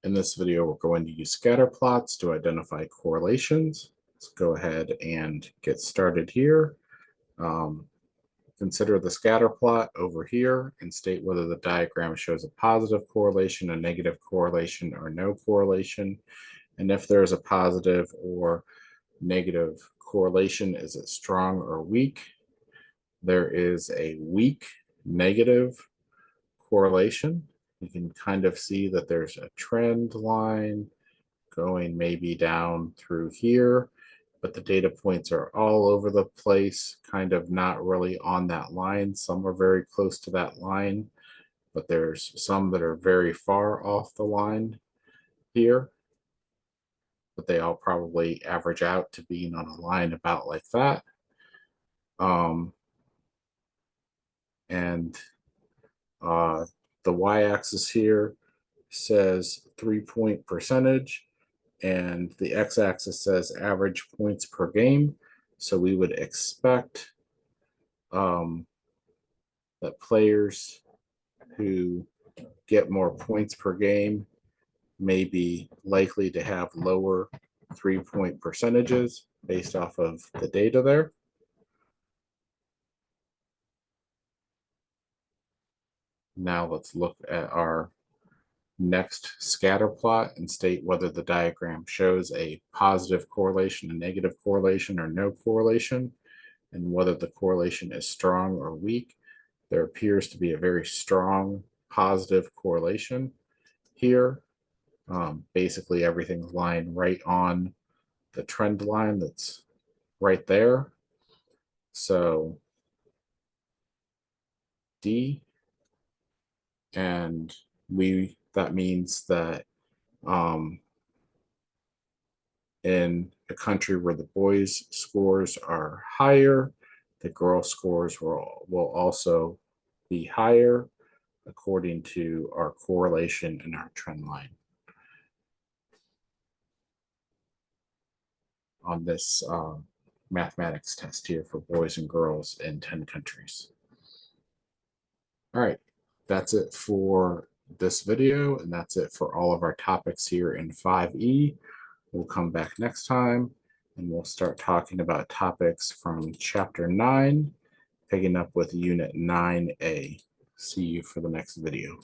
In this video, we're going to use scatterplots to identify correlations. Let's go ahead and get started here. Consider the scatter plot over here and state whether the diagram shows a positive correlation, a negative correlation, or no correlation. And if there's a positive or negative correlation, is it strong or weak? There is a weak negative correlation. You can kind of see that there's a trend line going maybe down through here, but the data points are all over the place, kind of not really on that line. Some are very close to that line, but there's some that are very far off the line here, but they all probably average out to being on a line about like that. And the y-axis here says 3-point percentage, and the x-axis says average points per game. So we would expect that players who get more points per game may be likely to have lower 3-point percentages based off of the data there. Now let's look at our next scatter plot and state whether the diagram shows a positive correlation, a negative correlation, or no correlation, and whether the correlation is strong or weak. There appears to be a very strong positive correlation here. Basically, everything's lying right on the trend line that's right there. So D, and that means that in a country where the boys' scores are higher, the girl scores will also be higher according to our correlation and our trend line on this mathematics test here for boys and girls in 10 countries. All right, that's it for this video, and that's it for all of our topics here in 5E. We'll come back next time and we'll start talking about topics from chapter 9, picking up with unit 9A. See you for the next video.